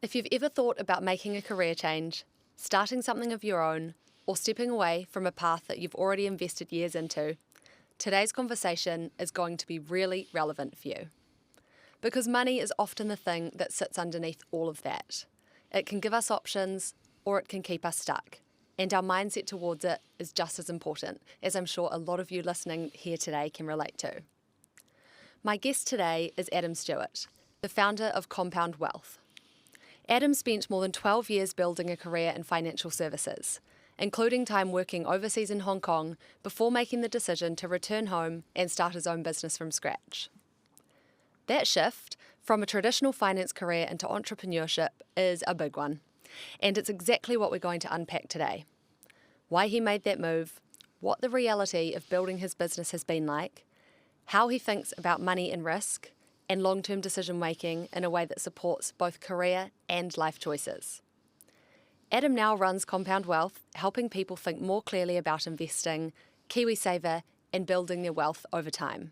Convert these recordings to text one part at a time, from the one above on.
If you've ever thought about making a career change, starting something of your own, or stepping away from a path that you've already invested years into, today's conversation is going to be really relevant for you. Because money is often the thing that sits underneath all of that. It can give us options, or it can keep us stuck. And our mindset towards it is just as important, as I'm sure a lot of you listening here today can relate to. My guest today is Adam Stewart, the founder of Compound Wealth. Adam spent more than 12 years building a career in financial services, including time working overseas in Hong Kong before making the decision to return home and start his own business from scratch. That shift from a traditional finance career into entrepreneurship is a big one, and it's exactly what we're going to unpack today. Why he made that move, what the reality of building his business has been like, how he thinks about money and risk, and long-term decision-making in a way that supports both career and life choices. Adam now runs Compound Wealth, helping people think more clearly about investing, KiwiSaver, and building their wealth over time.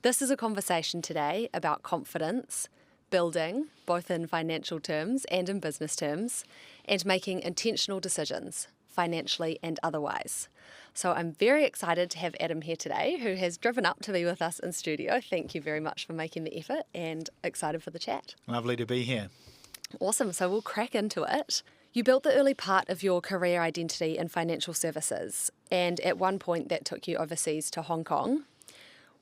This is a conversation today about confidence, building, both in financial terms and in business terms, and making intentional decisions, financially and otherwise. So I'm very excited to have Adam here today, who has driven up to be with us in studio. Thank you very much for making the effort and excited for the chat. Lovely to be here. Awesome. So we'll crack into it. You built the early part of your career identity in financial services, and at one point that took you overseas to Hong Kong.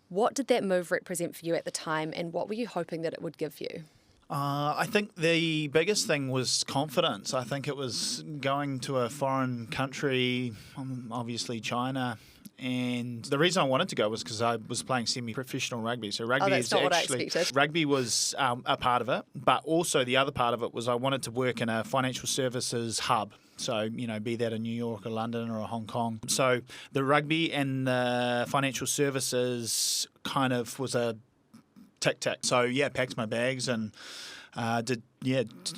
What did that move represent for you at the time, and what were you hoping that it would give you? I think the biggest thing was confidence. I think it was going to a foreign country, obviously China. And the reason I wanted to go was because I was playing semi-professional rugby. So rugby that's is not actually what I expected. Rugby was a part of it, but also the other part of it was I wanted to work in a financial services hub. So, be that in New York or London or Hong Kong. So the rugby and the financial services kind of was a tick-tick. So, packed my bags and did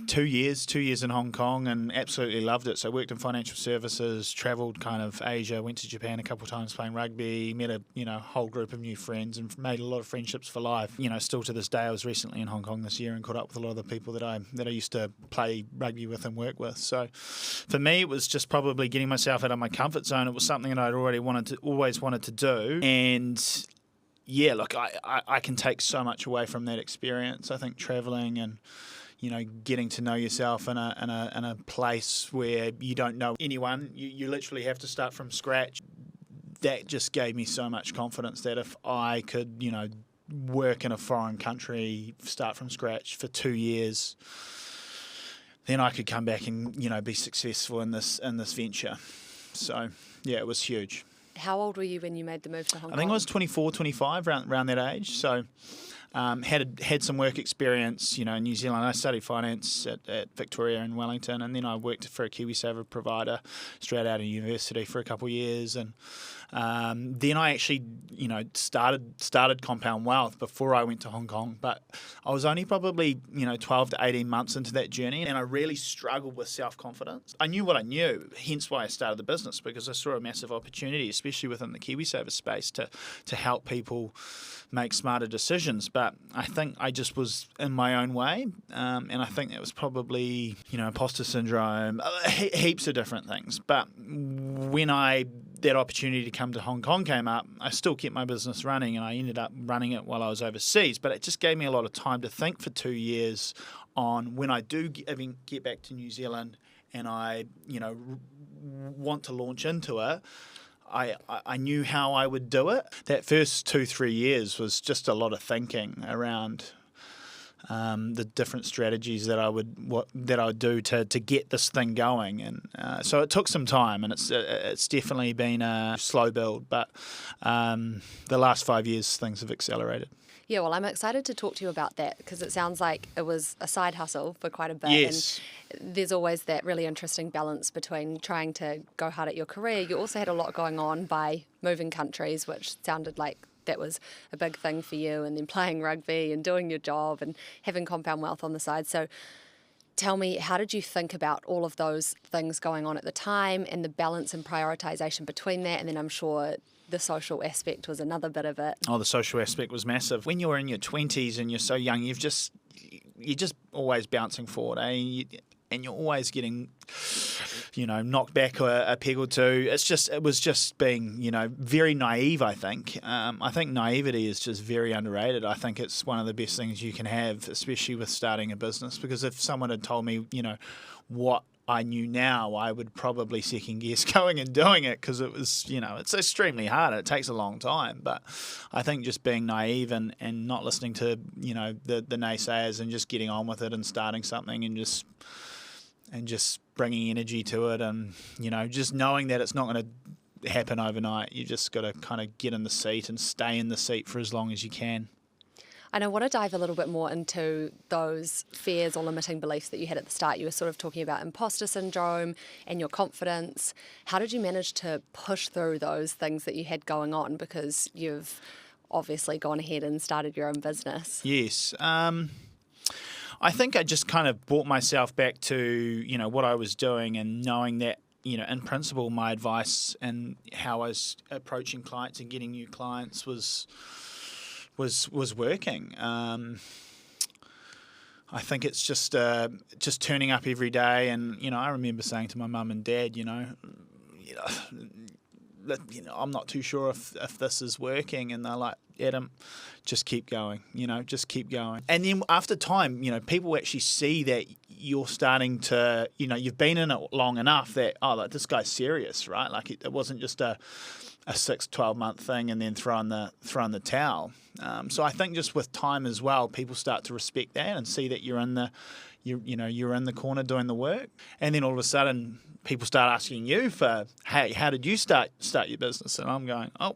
2 years in Hong Kong and absolutely loved it. So I worked in financial services, travelled kind of Asia, went to Japan a couple of times playing rugby, met a whole group of new friends and made a lot of friendships for life. Still to this day, I was recently in Hong Kong this year and caught up with a lot of the people that I used to play rugby with and work with. So for me, it was just probably getting myself out of my comfort zone. It was something that I'd always wanted to do. And yeah, look, I can take so much away from that experience. I think traveling and getting to know yourself in a place where you don't know anyone, you literally have to start from scratch. That just gave me so much confidence that if I could, work in a foreign country, start from scratch for 2 years, then I could come back and be successful in this venture. So yeah, it was huge. How old were you when you made the move to Hong Kong? I think I was 24, 25, around that age. So had some work experience, in New Zealand. I studied finance at Victoria in Wellington, and then I worked for a KiwiSaver provider straight out of university for a couple of years. And then I actually, started Compound Wealth before I went to Hong Kong. But I was only probably, 12 to 18 months into that journey, and I really struggled with self-confidence. I knew what I knew, hence why I started the business, because I saw a massive opportunity, especially within the KiwiSaver space, to help people make smarter decisions. But I think I just was in my own way, and I think that was probably, imposter syndrome, heaps of different things. But when that opportunity to come to Hong Kong came up, I still kept my business running, and I ended up running it while I was overseas. But it just gave me a lot of time to think for 2 years on when I do get back to New Zealand and I, want to launch into it. I knew how I would do it. That first 2-3 years was just a lot of thinking around the different strategies that I would do to get this thing going, and so it took some time, and it's definitely been a slow build, but the last 5 years things have accelerated. Yeah, well, I'm excited to talk to you about that because it sounds like it was a side hustle for quite a bit. Yes. And there's always that really interesting balance between trying to go hard at your career. You also had a lot going on by moving countries, which sounded like that was a big thing for you, and then playing rugby and doing your job and having Compound Wealth on the side. So tell me, how did you think about all of those things going on at the time and the balance and prioritization between that? And then I'm sure the social aspect was another bit of it. Oh, the social aspect was massive. When you're in your 20s and you're so young, you've just you're just always bouncing forward, and you're always getting, knocked back a peg or two. It was just being, very naive, I think. I think naivety is just very underrated. I think it's one of the best things you can have, especially with starting a business, because if someone had told me, what I knew now, I would probably second guess going and doing it, because it was, it's extremely hard. It takes a long time. But I think just being naive and not listening to, the naysayers, and just getting on with it and starting something and just bringing energy to it, and, just knowing that it's not going to happen overnight. You just got to kind of get in the seat and stay in the seat for as long as you can. And I want to dive a little bit more into those fears or limiting beliefs that you had at the start. You were sort of talking about imposter syndrome and your confidence. How did you manage to push through those things that you had going on? Because you've obviously gone ahead and started your own business. Yes. I think I just kind of brought myself back to, what I was doing, and knowing that, in principle, my advice and how I was approaching clients and getting new clients was working. I think it's just turning up every day, and I remember saying to my mum and dad, I'm not too sure if this is working, and they're like, Adam, just keep going, just keep going. And then after time, people actually see that you're starting to, you've been in it long enough that, this guy's serious, right? Like it wasn't just a 6-12 month thing and then throwing the towel. So I think just with time as well, people start to respect that and see that you're in the corner doing the work. And then all of a sudden, people start asking you for, hey, how did you start your business? And I'm going, oh,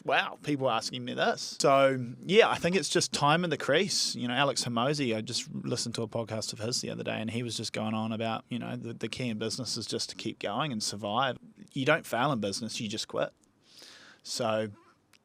wow, people are asking me this. So, yeah, I think it's just time in the crease. Alex Hormozi, I just listened to a podcast of his the other day, and he was just going on about, the key in business is just to keep going and survive. You don't fail in business, you just quit. So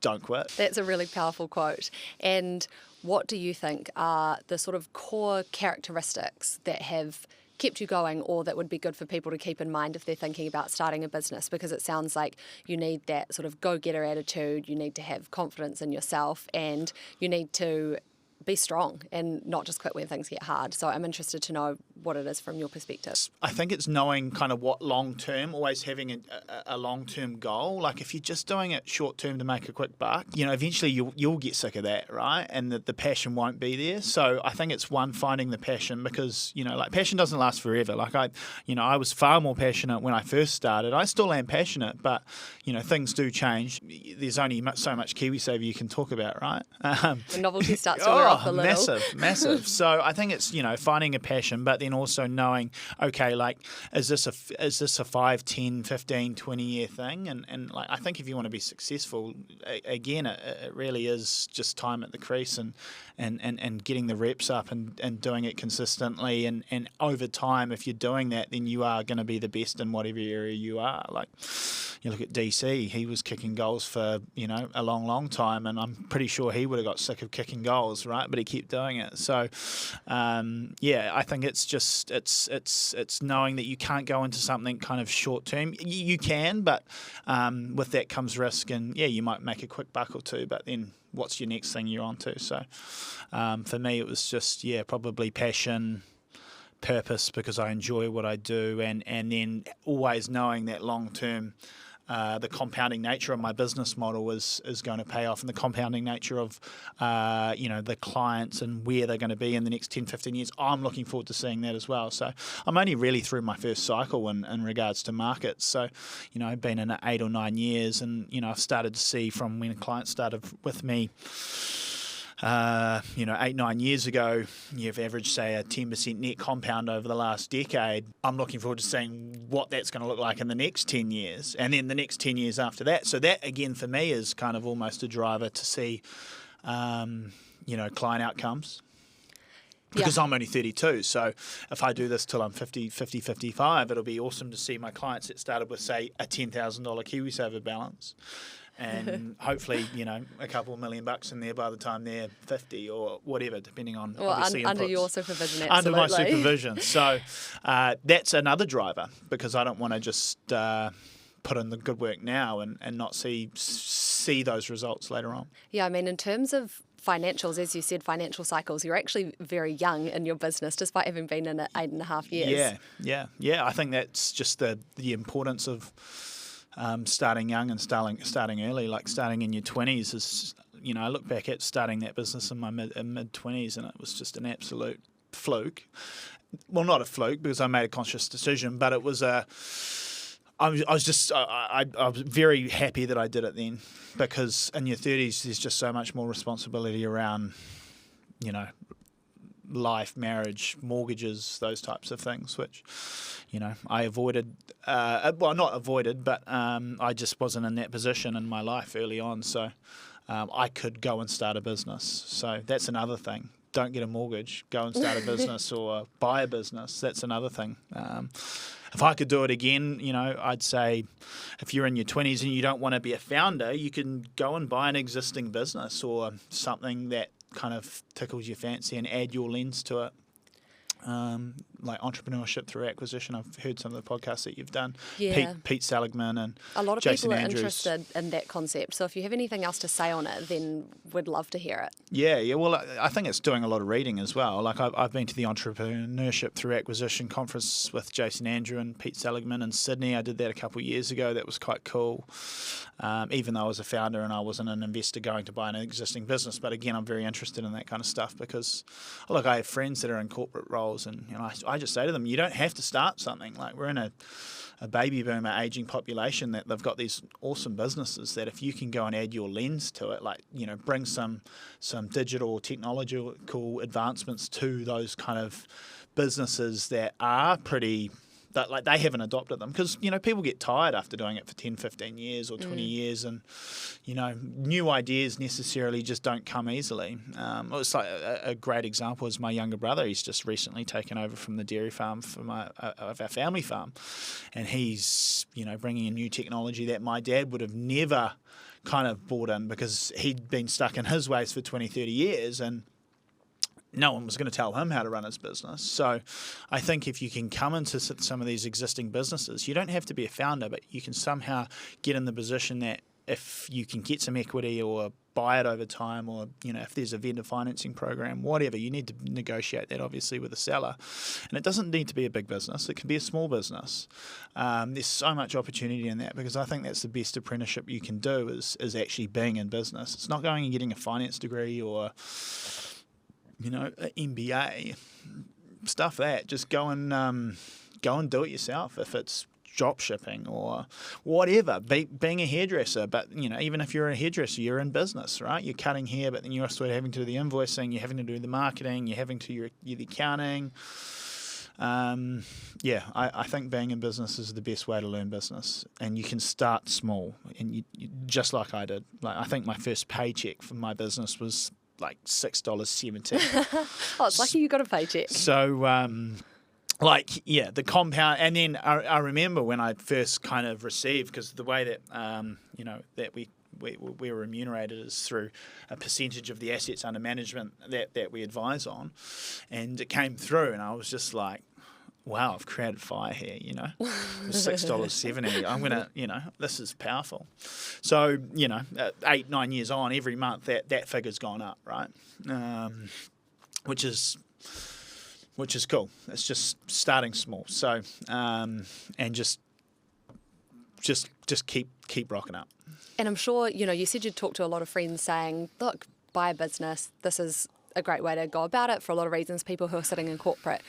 don't quit. That's a really powerful quote. And what do you think are the sort of core characteristics that have kept you going, or that would be good for people to keep in mind if they're thinking about starting a business? Because it sounds like you need that sort of go-getter attitude, you need to have confidence in yourself, and you need to be strong and not just quit when things get hard. So I'm interested to know what it is from your perspective. I think it's knowing kind of what long-term, always having a long-term goal. Like if you're just doing it short-term to make a quick buck, eventually you'll get sick of that, right? And the passion won't be there. So I think it's finding the passion, because, passion doesn't last forever. Like I was far more passionate when I first started. I still am passionate, but, things do change. There's only so much KiwiSaver you can talk about, right? The novelty starts to wear off a little. Massive. So I think it's, finding a passion, but then also knowing, okay, like, is this a 5, 10, 15, 20-year thing? And like, I think if you want to be successful, again, it really is just time at the crease and getting the reps up and doing it consistently. And over time, if you're doing that, then you are going to be the best in whatever area you are. Like, you look at DC, he was kicking goals for, a long, long time, and I'm pretty sure he would have got sick of kicking goals, right? But he kept doing it. So, I think it's just, it's knowing that you can't go into something kind of short term. You can, but with that comes risk, and you might make a quick buck or two, but then what's your next thing you're on to? So for me, it was just, probably passion, purpose, because I enjoy what I do, and then always knowing that long term, the compounding nature of my business model is going to pay off, and the compounding nature of the clients and where they're going to be in the next 10, 15 years. I'm looking forward to seeing that as well. So I'm only really through my first cycle in regards to markets. So, I've been in it 8 or 9 years, and, I've started to see from when a client started with me, 8, 9 years ago, you've averaged, say, a 10% net compound over the last decade. I'm looking forward to seeing what that's going to look like in the next 10 years, and then the next 10 years after that. So that, again, for me, is kind of almost a driver to see, client outcomes. Because I'm only 32, so if I do this till I'm 50, 55, it'll be awesome to see my clients that started with, say, a $10,000 KiwiSaver balance, and hopefully, a couple of $1 million in there by the time they're 50 or whatever, depending on, obviously, under inputs. your supervision, absolutely. Under my supervision. So that's another driver, because I don't want to just put in the good work now and not see see those results later on. Yeah, I mean, in terms of financials, as you said, financial cycles, you're actually very young in your business, despite having been in it 8.5 years. Yeah. I think that's just the importance of starting young and starting early. Like starting in your 20s is, I look back at starting that business in my mid 20s, and it was just an absolute fluke. Well, not a fluke because I made a conscious decision, but it was I was very happy that I did it then, because in your 30s there's just so much more responsibility around, life, marriage, mortgages, those types of things, which, I avoided. Well, not avoided, but I just wasn't in that position in my life early on, so I could go and start a business. So that's another thing. Don't get a mortgage, go and start a business or buy a business. That's another thing. If I could do it again, I'd say if you're in your 20s and you don't want to be a founder, you can go and buy an existing business or something that kind of tickles your fancy and add your lens to it. Like entrepreneurship through acquisition. I've heard some of the podcasts that you've done. Yeah. Pete Seligman and a lot of Jason people are Andrews. interested in that concept. So if you have anything else to say on it, then we'd love to hear it. Yeah. Well, I think it's doing a lot of reading as well. Like I've been to the Entrepreneurship Through Acquisition conference with Jason Andrew and Pete Seligman in Sydney. I did that a couple of years ago. That was quite cool. Even though I was a founder and I wasn't an investor going to buy an existing business. But again, I'm very interested in that kind of stuff because, look, I have friends that are in corporate roles, and I just say to them, you don't have to start something. Like we're in a baby boomer aging population that they've got these awesome businesses that if you can go and add your lens to it, like bring some digital technological advancements to those kind of businesses that are pretty. That like they haven't adopted them because people get tired after doing it for 10, 15 years or 20 years, and new ideas necessarily just don't come easily. It's like a great example is my younger brother. He's just recently taken over from the dairy farm of our family farm, and he's bringing in new technology that my dad would have never kind of bought in because he'd been stuck in his ways for 20, 30 years, and no one was going to tell him how to run his business. So I think if you can come into some of these existing businesses, you don't have to be a founder, but you can somehow get in the position that if you can get some equity or buy it over time, or if there's a vendor financing program, whatever, you need to negotiate that obviously with the seller. And it doesn't need to be a big business. It can be a small business. There's so much opportunity in that because I think that's the best apprenticeship you can do is actually being in business. It's not going and getting a finance degree or an MBA, stuff that. Just go and do it yourself. If it's drop shipping or whatever, being a hairdresser. But even if you're a hairdresser, you're in business, right? You're cutting hair, but then you're also having to do the invoicing, you're having to do the marketing, you're having to do the accounting. I think being in business is the best way to learn business, and you can start small, and you just like I did. Like I think my first paycheck for my business was like $6.70. Oh, it's lucky you got a paycheck. So, the compound, and then I remember when I first kind of received, because the way that that we're remunerated is through a percentage of the assets under management that we advise on, and it came through, and I was just like, wow, I've created fire here, $6.70. I'm going to, this is powerful. So, 8-9 years on, every month that figure's gone up, right? Which is cool. It's just starting small. So, and just keep rocking up. And I'm sure, you said you'd talk to a lot of friends saying, look, buy a business. This is a great way to go about it for a lot of reasons, people who are sitting in corporate.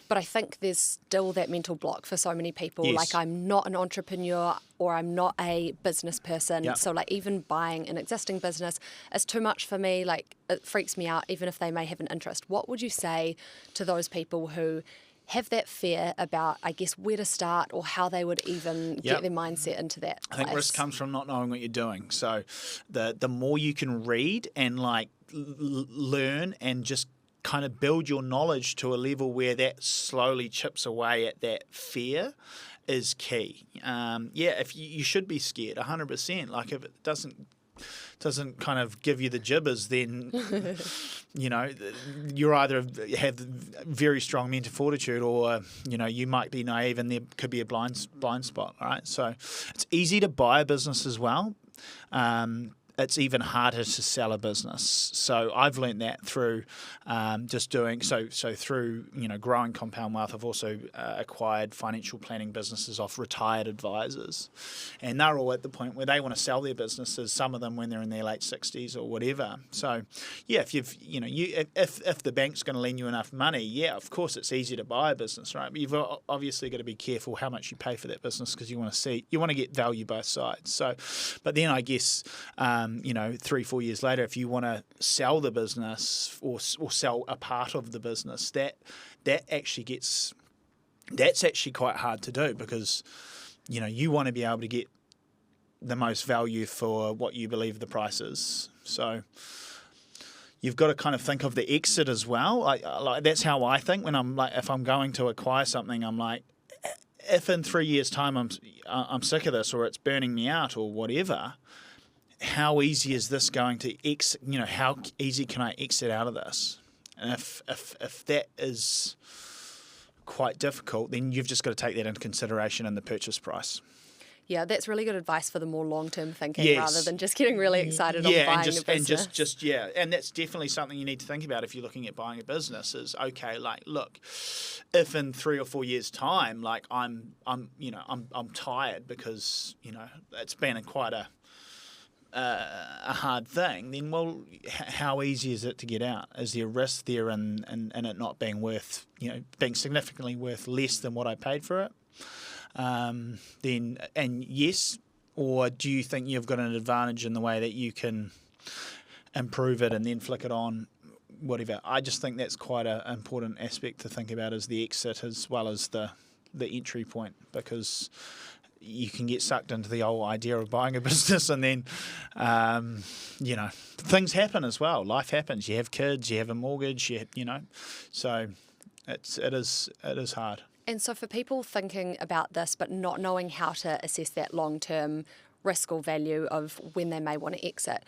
But I think there's still that mental block for so many people. Yes. Like, I'm not an entrepreneur or I'm not a business person. Yep. So, like, even buying an existing business is too much for me. Like, it freaks me out, even if they may have an interest. What would you say to those people who have that fear about, I guess, where to start or how they would even get their mindset into that place? I think risk comes from not knowing what you're doing. So the more you can read and, learn and just kind of build your knowledge to a level where that slowly chips away at that fear is key. If you should be scared 100%. Like if it doesn't kind of give you the jibbers, then you either have very strong mental fortitude or you might be naive and there could be a blind spot. All right, so it's easy to buy a business as well. it's even harder to sell a business. So I've learned that through just doing so through growing Compound Wealth. I've also acquired financial planning businesses off retired advisors, and they're all at the point where they want to sell their businesses. Some of them when they're in their late 60s or whatever. So yeah, if the bank's going to lend you enough money, yeah, of course it's easy to buy a business, right? But you've obviously got to be careful how much you pay for that business, because you want to get value both sides. So, but then I guess 3-4 years later, if you want to sell the business or sell a part of the business, that's actually quite hard to do, because you want to be able to get the most value for what you believe the price is. So you've got to kind of think of the exit as well. Like that's how I think when I'm like, if I'm going to acquire something, I'm like, if in 3 years' time I'm sick of this, or it's burning me out or whatever, how easy is this going to exit? How easy can I exit out of this? And if that is quite difficult, then you've just got to take that into consideration in the purchase price. Yeah, that's really good advice for the more long-term thinking, Yes. rather than just getting really excited on buying a business. And that's definitely something you need to think about if you're looking at buying a business. Is okay, like, look, if in 3 or 4 years' time, like I'm tired because it's been quite a hard thing, then how easy is it to get out? Is there risk there in it not being worth being significantly worth less than what I paid for it? Yes, or do you think you've got an advantage in the way that you can improve it and then flick it on, whatever? I just think that's quite an important aspect to think about, is the exit as well as the entry point, because you can get sucked into the old idea of buying a business, and then things happen as well. Life happens. You have kids, you have a mortgage, so it is hard. And so for people thinking about this but not knowing how to assess that long-term risk or value of when they may want to exit,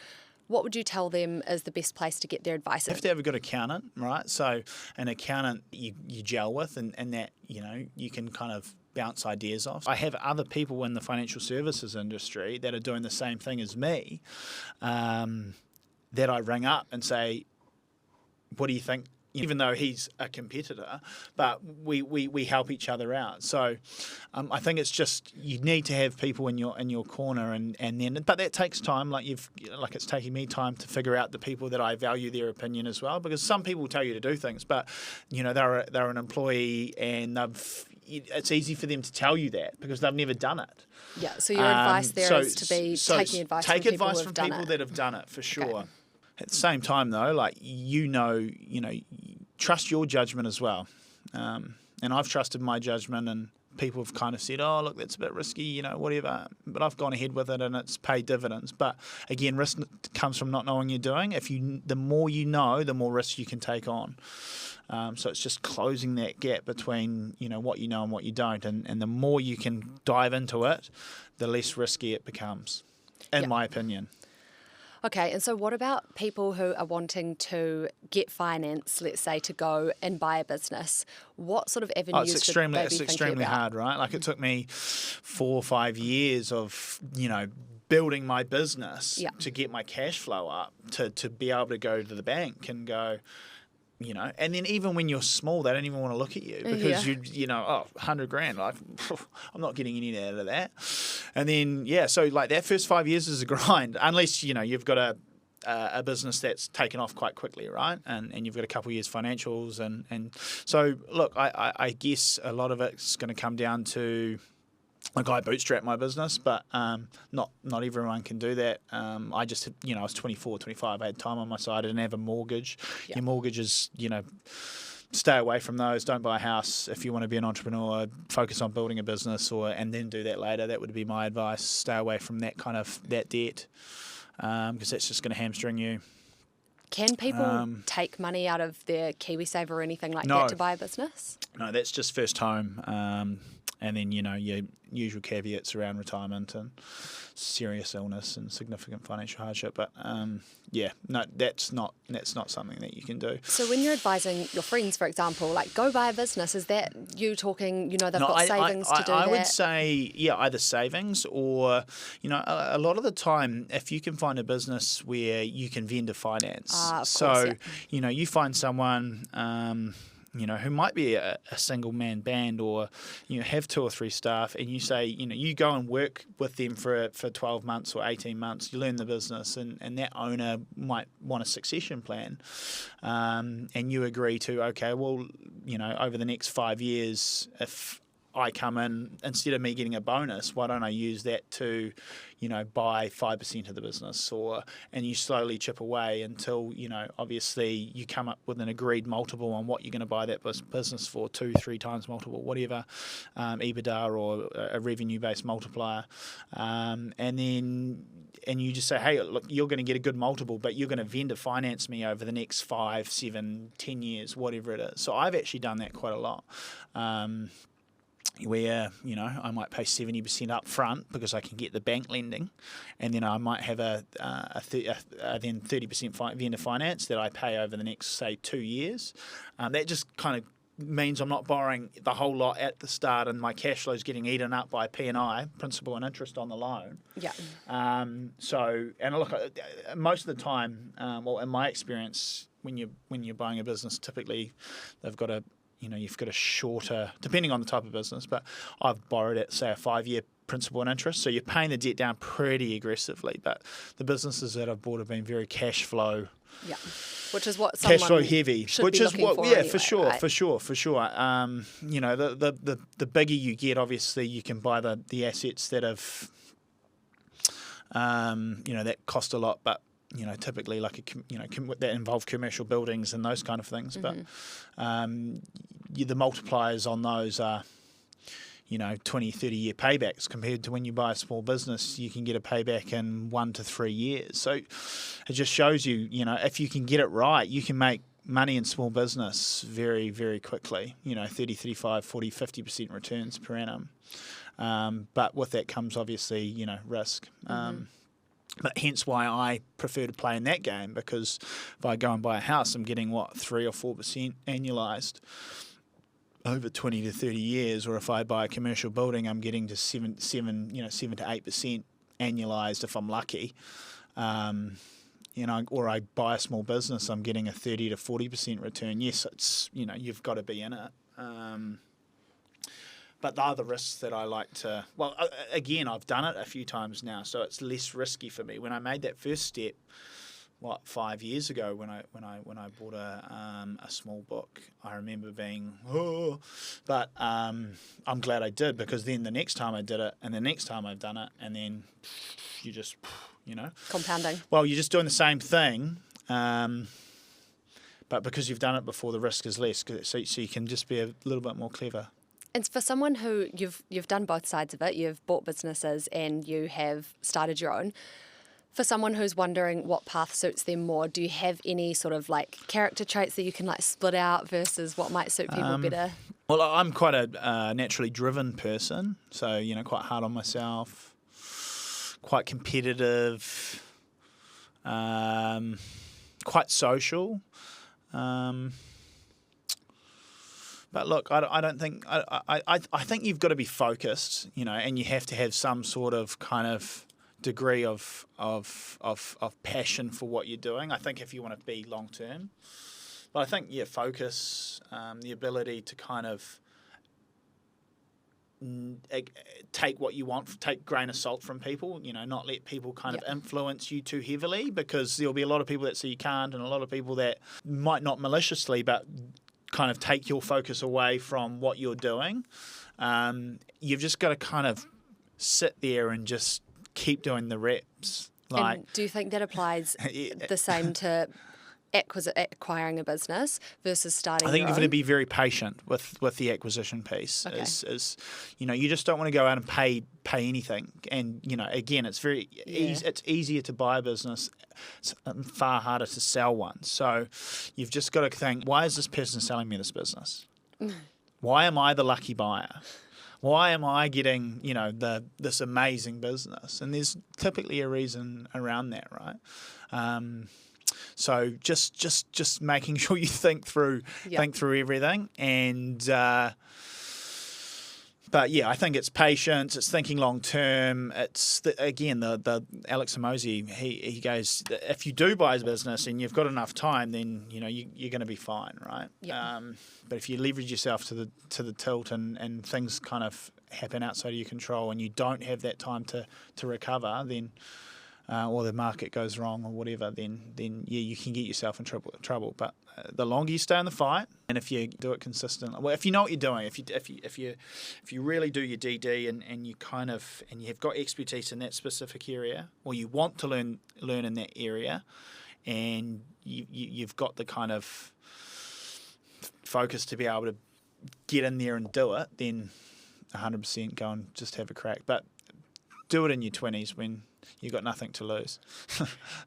what would you tell them is the best place to get their advice? You have to have a good accountant, right? So an accountant you gel with, and that you can kind of bounce ideas off. I have other people in the financial services industry that are doing the same thing as me, that I ring up and say, what do you think? Even though he's a competitor, but we help each other out. So I think it's just, you need to have people in your corner, and then, but that takes time. Like it's taking me time to figure out the people that I value their opinion as well, because some people tell you to do things, but they're an employee, and it's easy for them to tell you that because they've never done it. Yeah. So your advice there is to be taking advice from people who have done it. That have done it, for sure. Okay. At the same time, though, like trust your judgment as well. And I've trusted my judgment, and people have kind of said, "Oh, look, that's a bit risky, whatever." But I've gone ahead with it, and it's paid dividends. But again, risk comes from not knowing you're doing. The more you know, the more risk you can take on. So it's just closing that gap between what you know and what you don't, and the more you can dive into it, the less risky it becomes, in my opinion. Okay, and so what about people who are wanting to get finance, let's say, to go and buy a business? What sort of avenues it's should they be thinking about? It's extremely hard, right? Like, it took me 4 or 5 years of, building my business to get my cash flow up, to be able to go to the bank and go, and then even when you're small, they don't even want to look at you because $100,000, like, I'm not getting any out of that. And then, so like that first 5 years is a grind, unless, you've got a business that's taken off quite quickly, right? And you've got a couple of years financials. And so, look, I guess a lot of it's going to come down to, like, I bootstrap my business, but not everyone can do that. I just, I was 24, 25. I had time on my side. I didn't have a mortgage. Your mortgage is, stay away from those. Don't buy a house. If you want to be an entrepreneur, focus on building a business, and then do that later. That would be my advice. Stay away from that debt, because that's just going to hamstring you. Can people take money out of their KiwiSaver or anything like that to buy a business? No, that's just first home. And then, your usual caveats around retirement and serious illness and significant financial hardship. But that's not something that you can do. So when you're advising your friends, for example, like go buy a business, is that you talking, they've got savings to do that? I would say, either savings or, a lot of the time, if you can find a business where you can vendor finance. Of course, you find someone, who might be a single man band or, have 2 or 3 staff, and you say, you go and work with them for 12 months or 18 months, you learn the business, and that owner might want a succession plan. And you agree to, okay, well, over the next 5 years, if I come in, instead of me getting a bonus, why don't I use that to, buy 5% of the business, and you slowly chip away until, obviously you come up with an agreed multiple on what you're going to buy that business for, 2-3 times multiple, whatever, EBITDA or a revenue-based multiplier. And you just say, hey, look, you're going to get a good multiple, but you're going to vendor finance me over the next 5, 7, 10 years, whatever it is. So I've actually done that quite a lot. Where, I might pay 70% up front because I can get the bank lending, and then I might have then 30% vendor finance that I pay over the next, say, 2 years. That just kind of means I'm not borrowing the whole lot at the start, and my cash flow is getting eaten up by P&I, principal and interest on the loan. Yeah. And look, most of the time, in my experience, when you're buying a business, typically they've got you've got a shorter, depending on the type of business, but I've borrowed at, say, a 5-year principal and interest. So you're paying the debt down pretty aggressively. But the businesses that I've bought have been very cash flow. Yeah, which is what someone cash flow heavy, should which be is looking what, for yeah, anyway, for sure, right? for sure. The bigger you get, obviously, you can buy the assets that have, that cost a lot, but typically like that involve commercial buildings and those kind of things. Mm-hmm. But the multipliers on those are 20, 30 year paybacks compared to when you buy a small business, you can get a payback in 1 to 3 years. So it just shows you, if you can get it right, you can make money in small business very, very quickly, 30, 35, 40, 50% returns per annum. But with that comes obviously, risk. But hence why I prefer to play in that game, because if I go and buy a house, I'm getting 3 or 4% annualized over 20 to 30 years, or if I buy a commercial building, I'm getting to 7 to 8% annualized if I'm lucky. Or I buy a small business, I'm getting a 30 to 40% return. Yes, it's you've got to be in it. But the other risks that I like to, again, I've done it a few times now, so it's less risky for me. When I made that first step, 5 years ago, when I bought a small book, I remember being, but I'm glad I did, because then the next time I did it, and the next time I've done it, and then you just, compounding. Well, you're just doing the same thing, but because you've done it before, the risk is less, so you can just be a little bit more clever. And for someone who you've done both sides of it, you've bought businesses and you have started your own. For someone who's wondering what path suits them more, do you have any sort of like character traits that you can like split out versus what might suit people better? Well, I'm quite a naturally driven person, so quite hard on myself, quite competitive, quite social. But look, I don't think I think you've got to be focused, and you have to have some sort of kind of degree of passion for what you're doing. I think if you want to be long term, but I think focus, the ability to kind of take what you want, take grain of salt from people, not let people kind of influence you too heavily, because there'll be a lot of people that say you can't, and a lot of people that might not maliciously, but kind of take your focus away from what you're doing. You've just got to kind of sit there and just keep doing the reps. And do you think that applies the same to acquiring a business versus starting? I think your you've got own? to be very patient with the acquisition piece. Okay. You just don't want to go out and pay anything. And again, it's very easy. It's easier to buy a business. It's far harder to sell one. So you've just got to think, why is this person selling me this business? Why am I the lucky buyer? Why am I getting, this amazing business? And there's typically a reason around that, right? So just making sure you think through everything, and but yeah, I think it's patience, it's thinking long term. It's the Alex Hormozi, he goes, if you do buy a business and you've got enough time, then you're going to be fine, right? Yep. But if you leverage yourself to the tilt and things kind of happen outside of your control and you don't have that time to recover, then or the market goes wrong or whatever, then you can get yourself in trouble. But the longer you stay in the fight, and if you do it consistently, well, if you know what you're doing, if you really do your DD and you and you've got expertise in that specific area, or you want to learn in that area, and you've got the kind of focus to be able to get in there and do it, then 100% go and just have a crack. But do it in your 20s when you've got nothing to lose.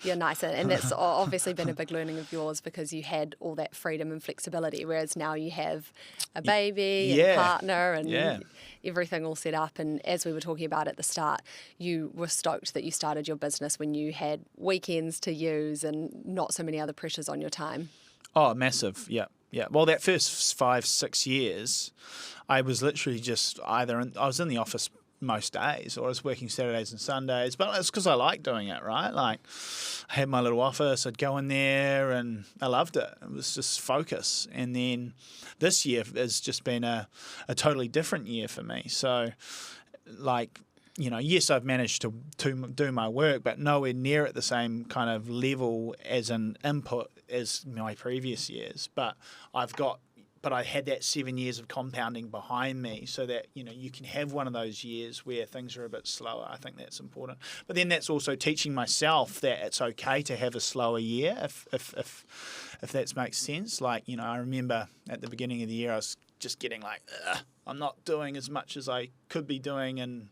Yeah, nice. And that's obviously been a big learning of yours, because you had all that freedom and flexibility, whereas now you have a baby and a partner and everything all set up. And as we were talking about at the start, you were stoked that you started your business when you had weekends to use and not so many other pressures on your time. Oh, massive. Yeah. Well, that first 5-6 years, I was literally just I was in the office most days, or I was working Saturdays and Sundays, but it's because I like doing it, right? Like, I had my little office, I'd go in there and I loved it. It was just focus. And then this year has just been a totally different year for me. So, like, yes, I've managed to do my work, but nowhere near at the same kind of level as an input as my previous years. But I had that 7 years of compounding behind me, so that you can have one of those years where things are a bit slower. I think that's important. But then that's also teaching myself that it's okay to have a slower year if that makes sense. Like, I remember at the beginning of the year I was just getting like, I'm not doing as much as I could be doing,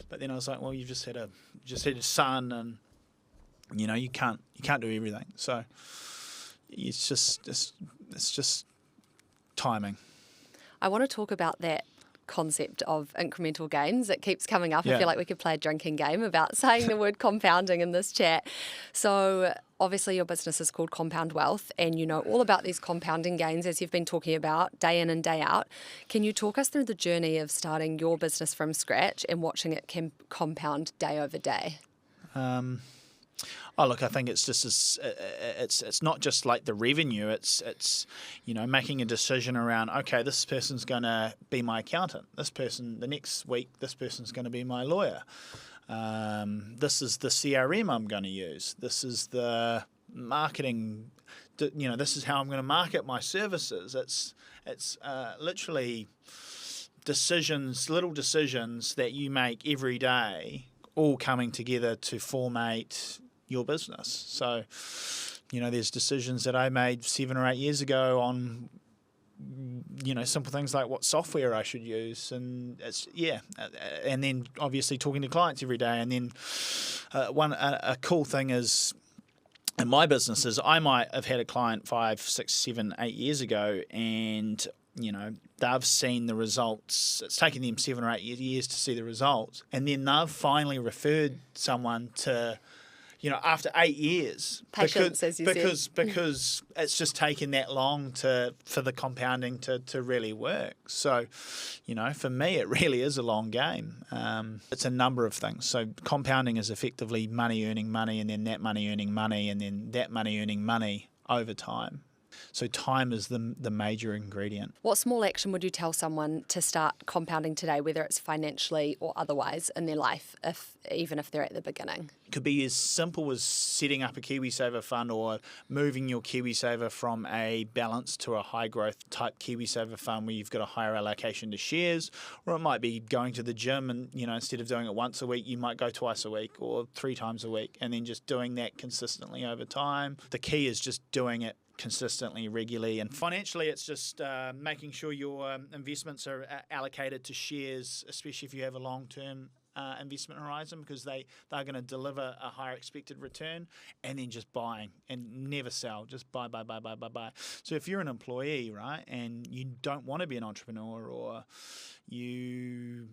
but then I was like, well, you've just had a son, and you can't do everything. So it's just timing. I want to talk about that concept of incremental gains. It keeps coming up. Yeah. I feel like we could play a drinking game about saying the word compounding in this chat. So obviously your business is called Compound Wealth, and you know all about these compounding gains, as you've been talking about day in and day out. Can you talk us through the journey of starting your business from scratch and watching it compound day over day? Oh, look, I think it's just it's not just like the revenue. It's making a decision around, okay, this person's going to be my accountant. The next week, this person's going to be my lawyer. This is the CRM I'm going to use. This is the marketing. This is how I'm going to market my services. It's literally little decisions that you make every day, all coming together to formate your business. So, there's decisions that I made 7 or 8 years ago on, simple things like what software I should use, and and then obviously talking to clients every day. And then a cool thing is, in my business, is I might have had a client 5, 6, 7, 8 years ago, and they've seen the results. It's taken them 7 or 8 years to see the results, and then they've finally referred someone to, after 8 years. Patience, as you said. Because it's just taken that long for the compounding to really work. So, for me, it really is a long game. It's a number of things. So compounding is effectively money earning money, and then that money earning money, and then that money earning money over time. So time is the major ingredient. What small action would you tell someone to start compounding today, whether it's financially or otherwise in their life, even if they're at the beginning? It could be as simple as setting up a KiwiSaver fund, or moving your KiwiSaver from a balanced to a high growth type KiwiSaver fund where you've got a higher allocation to shares. Or it might be going to the gym, and instead of doing it once a week, you might go twice a week or 3 times a week, and then just doing that consistently over time. The key is just doing it consistently, regularly, and financially it's just making sure your investments are allocated to shares, especially if you have a long-term investment horizon because they're going to deliver a higher expected return, and then just buying and never sell, just buy. So if you're an employee, right, and you don't want to be an entrepreneur, or you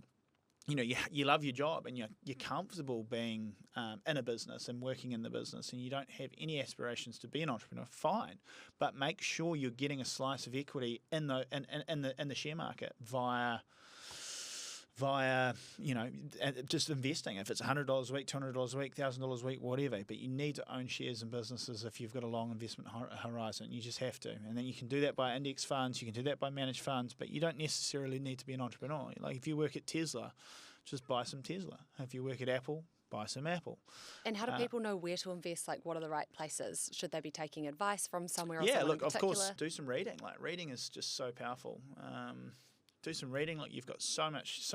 love your job and you're comfortable being in a business and working in the business, and you don't have any aspirations to be an entrepreneur, fine. But make sure you're getting a slice of equity in the share market via just investing. If it's $100 a week, $200 a week, $1,000 a week, whatever. But you need to own shares in businesses if you've got a long investment horizon. You just have to. And then you can do that by index funds. You can do that by managed funds. But you don't necessarily need to be an entrepreneur. Like if you work at Tesla, just buy some Tesla. If you work at Apple, buy some Apple. And how do people know where to invest? Like, what are the right places? Should they be taking advice from somewhere or yeah, someone look, in particular? Of course, do some reading. Like, reading is just so powerful. Do some reading. Like, you've got so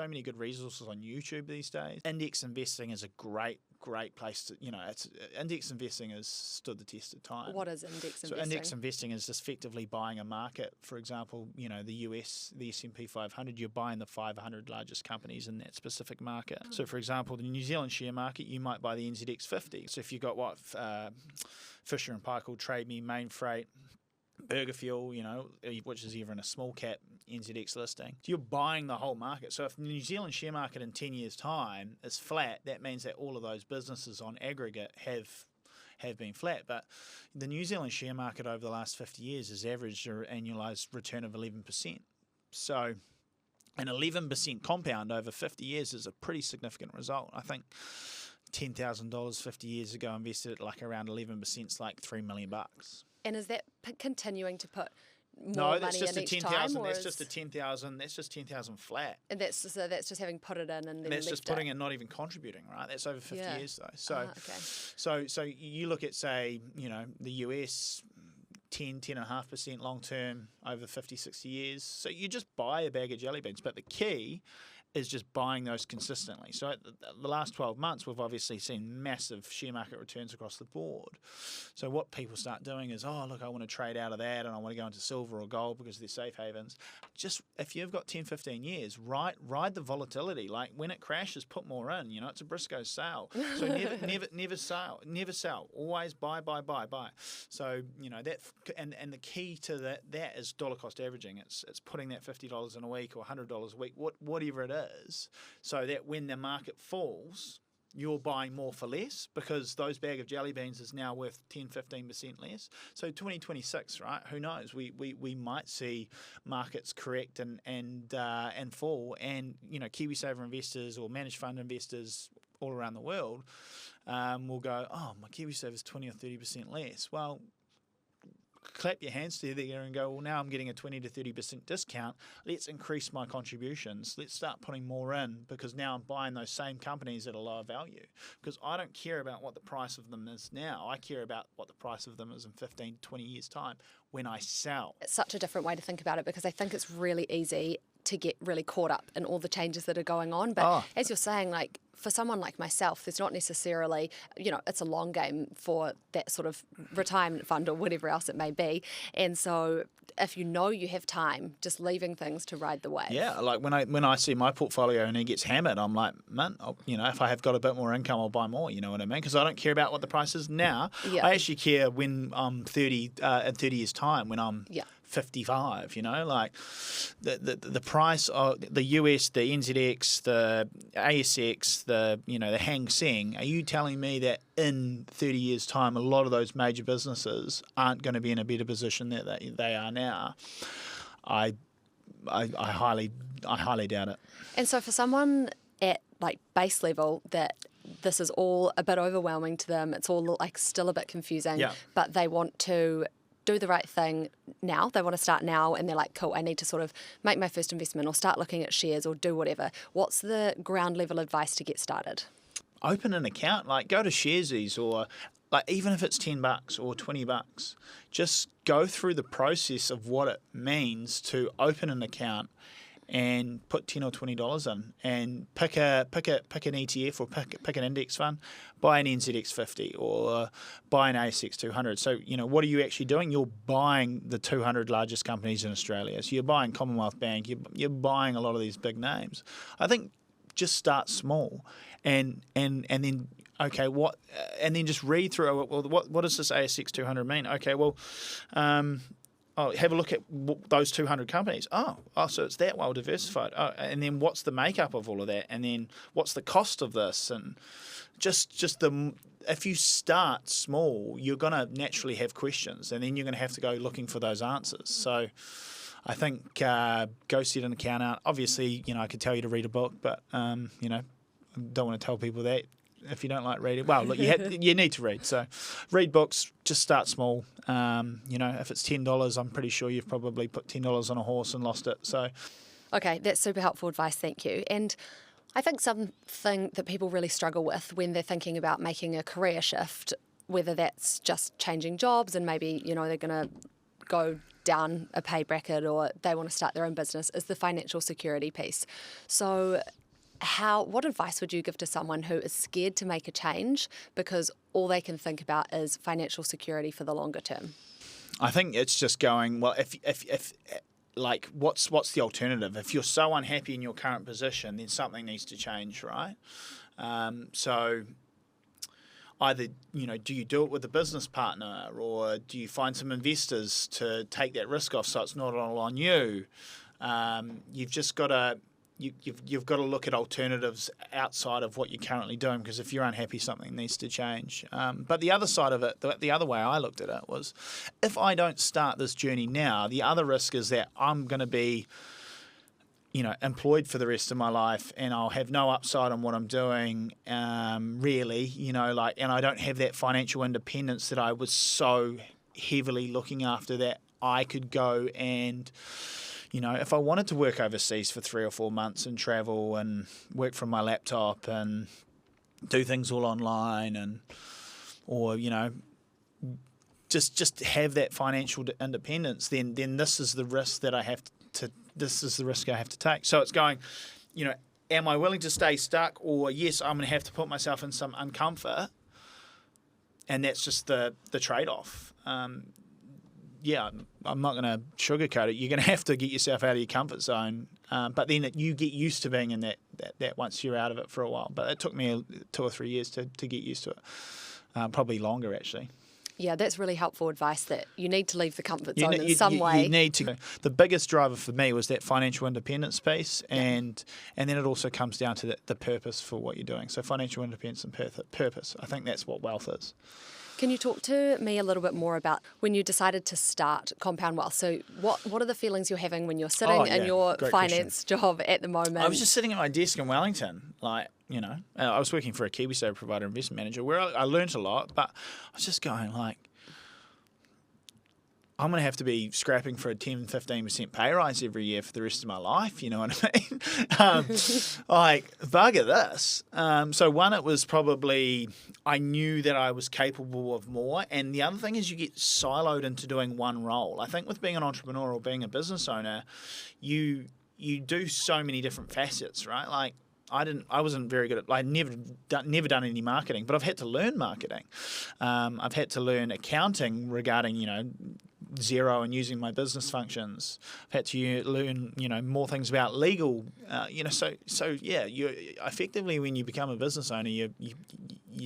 many good resources on YouTube these days. Index investing is a great place to, index investing has stood the test of time. What is index investing? So index investing is just effectively buying a market. For example, the US, the S&P 500, you're buying the 500 largest companies in that specific market. So for example, the New Zealand share market, you might buy the NZX 50. So if you've got Fisher & Paykel, Trade Me, Main Freight, Burger Fuel, which is even a small cap NZX listing. So you're buying the whole market. So if the New Zealand share market in 10 years' time is flat, that means that all of those businesses on aggregate have been flat. But the New Zealand share market over the last 50 years has averaged an annualised return of 11%. So an 11% compound over 50 years is a pretty significant result. I think $10,000 50 years ago invested at like around 11% is like $3 million. And is that continuing to put more no, that's money just in a each 10,000. time? That's just a 10,000. That's just 10,000 flat. And that's just having put it in and then that's left just putting it and not even contributing, right? That's over 50 years though. So, okay. so you look at, say, the US, 10.5% long term over 50, 60 years. So you just buy a bag of jelly beans. But the key is just buying those consistently. So the last 12 months, we've obviously seen massive share market returns across the board. So what people start doing is, oh, look, I want to trade out of that and I want to go into silver or gold because they're safe havens. Just if you've got 10, 15 years, ride the volatility. Like when it crashes, put more in. It's a Briscoe sale. So never sell. Always buy. So, that and the key to that is dollar cost averaging. It's putting that $50 in a week or $100 a week, whatever it is. So that when the market falls, you're buying more for less because those bag of jelly beans is now worth 10-15% less. So 2026, right? Who knows? We might see markets correct and fall, and KiwiSaver investors or managed fund investors all around the world will go, oh, my KiwiSaver is 20 or 30% less. Well, clap your hands together and go, well, now I'm getting a 20 to 30% discount. Let's increase my contributions. Let's start putting more in because now I'm buying those same companies at a lower value. Because I don't care about what the price of them is now. I care about what the price of them is in 15, 20 years' time when I sell. It's such a different way to think about it because I think it's really easy to get really caught up in all the changes that are going on. But as you're saying, like for someone like myself, there's not necessarily, it's a long game for that sort of retirement fund or whatever else it may be. And so if you have time, just leaving things to ride the wave. Yeah, like when I see my portfolio and it gets hammered, I'm like, man, if I have got a bit more income, I'll buy more. You know what I mean? Because I don't care about what the price is now. Yeah. I actually care when I'm 30 in 30 years' time, when I'm 55. Like the price of the US, the NZX, the ASX, the Hang Seng. Are you telling me that in 30 years' time, a lot of those major businesses aren't going to be in a better position that they are now? I highly doubt it. And so for someone at like base level that this is all a bit overwhelming to them, it's all like still a bit confusing, but they want to do the right thing now. They want to start now and they're like, cool, I need to sort of make my first investment or start looking at shares or do whatever. What's the ground level advice to get started? Open an account, like go to Sharesies, or like even if it's $10 or $20, just go through the process of what it means to open an account and put $10 or $20 in, and pick an ETF or pick an index fund, buy an NZX 50 or buy an ASX 200. So what are you actually doing? You're buying the 200 largest companies in Australia. So you're buying Commonwealth Bank. You're buying a lot of these big names. I think just start small, and then okay, what, and then just read through. Well, what does this ASX 200 mean? Okay, well, have a look at those 200 companies. Oh, so it's that well diversified. Oh, and then what's the makeup of all of that? And then what's the cost of this? And if you start small, you're going to naturally have questions, and then you're going to have to go looking for those answers. So I think go set an account out. Obviously, I could tell you to read a book, but I don't want to tell people that if you don't like reading. Well, look, you need to read. So read books, just start small. If it's $10, I'm pretty sure you've probably put $10 on a horse and lost it. So, okay, that's super helpful advice. Thank you. And I think something that people really struggle with when they're thinking about making a career shift, whether that's just changing jobs and maybe, they're going to go down a pay bracket or they want to start their own business, is the financial security piece. So what advice would you give to someone who is scared to make a change because all they can think about is financial security for the longer term? I think it's just going, well, if like, what's the alternative? If you're so unhappy in your current position, then something needs to change, right? So either, do you do it with a business partner, or do you find some investors to take that risk off so it's not all on you? You've just got to you've got to look at alternatives outside of what you're currently doing, because if you're unhappy, something needs to change. But the other side of it, the other way I looked at it was, if I don't start this journey now, the other risk is that I'm going to be, employed for the rest of my life, and I'll have no upside on what I'm doing, really, and I don't have that financial independence that I was so heavily looking after, that I could go and, if I wanted to work overseas for 3 or 4 months and travel and work from my laptop and do things all online, or just have that financial independence, then this is the risk that I have to take. So it's going, am I willing to stay stuck, or yes, I'm going to have to put myself in some uncomfort, and that's just the trade-off. I'm not going to sugarcoat it. You're going to have to get yourself out of your comfort zone, but then you get used to being in that once you're out of it for a while. But it took me 2 or 3 years to get used to it, probably longer actually. Yeah, that's really helpful advice, that you need to leave the comfort zone in some way. You need to. The biggest driver for me was that financial independence piece, and then it also comes down to the purpose for what you're doing. So financial independence and purpose. I think that's what wealth is. Can you talk to me a little bit more about when you decided to start Compound Wealth? So what are the feelings you're having when you're sitting in your finance job at the moment? I was just sitting at my desk in Wellington, I was working for a KiwiSaver provider, investment manager, where I learnt a lot, but I was just going I'm going to have to be scrapping for a 10-15% pay rise every year for the rest of my life, you know what I mean? Bugger this. So one, it was probably, I knew that I was capable of more. And the other thing is, you get siloed into doing one role. I think with being an entrepreneur or being a business owner, you do so many different facets, right? I wasn't very good at. I'd never done any marketing, but I've had to learn marketing. I've had to learn accounting regarding Xero and using my business functions. I've had to learn more things about legal. So you effectively, when you become a business owner, you're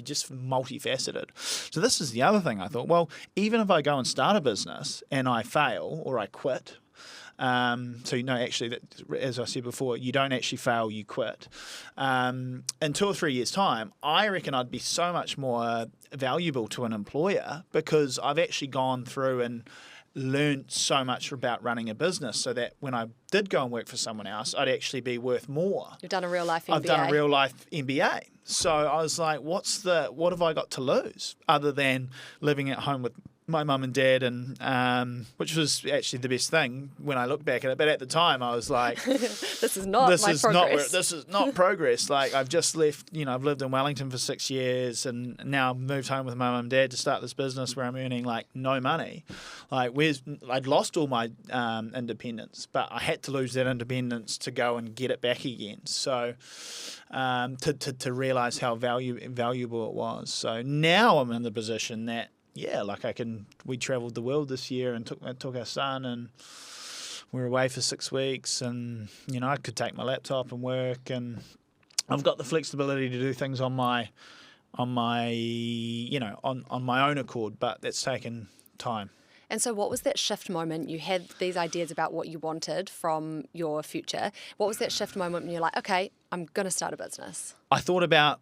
just multifaceted. So this is the other thing. I thought, well, even if I go and start a business and I fail or I quit. Actually, as I said before, you don't actually fail, you quit. In 2 or 3 years' time, I reckon I'd be so much more valuable to an employer, because I've actually gone through and learned so much about running a business, so that when I did go and work for someone else, I'd actually be worth more. You've done a real life MBA. I've done a real life MBA. So I was like, what have I got to lose other than living at home with my mum and dad, and which was actually the best thing when I look back at it. But at the time, I was like, "This is not progress. This is not progress." I've just left. I've lived in Wellington for 6 years, and now I've moved home with my mum and dad to start this business where I'm earning no money. I'd lost all my independence, but I had to lose that independence to go and get it back again. So to realise how valuable it was. So now I'm in the position that. Yeah, we travelled the world this year and took our son, and we were away for 6 weeks, and I could take my laptop and work, and I've got the flexibility to do things on my on my own accord, but that's taken time. And so what was that shift moment? You had these ideas about what you wanted from your future. What was that shift moment when you're like, okay, I'm going to start a business? I thought about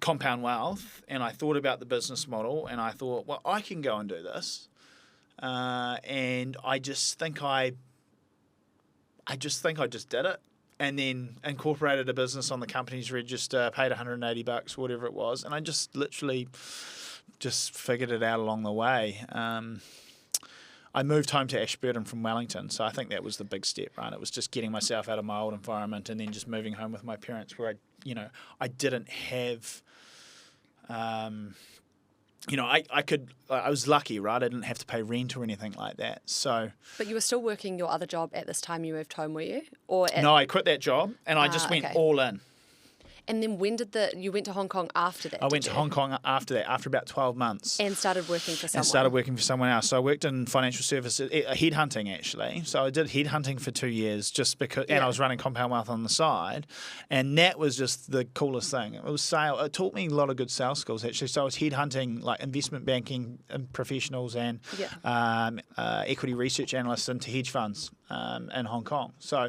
compound wealth, and I thought about the business model, and I thought, well, I can go and do this. And I just think I just did it, and then incorporated a business on the company's register, paid $180, whatever it was, and I just literally just figured it out along the way. I moved home to Ashburton from Wellington, so I think that was the big step, right? It was just getting myself out of my old environment and then just moving home with my parents, where I didn't have. I was lucky, right? I didn't have to pay rent or anything like that. So, but you were still working your other job at this time you moved home, were you? No, I quit that job and I just went all in. And then when did you went to Hong Kong after that? I went to Hong Kong after that, after about 12 months. And started working for someone? And started working for someone else. So I worked in financial services, headhunting actually. So I did headhunting for 2 years just because, and I was running Compound Wealth on the side. And that was just the coolest thing. It was sale. It taught me a lot of good sales skills actually. So I was headhunting like investment banking professionals and equity research analysts into hedge funds in Hong Kong. So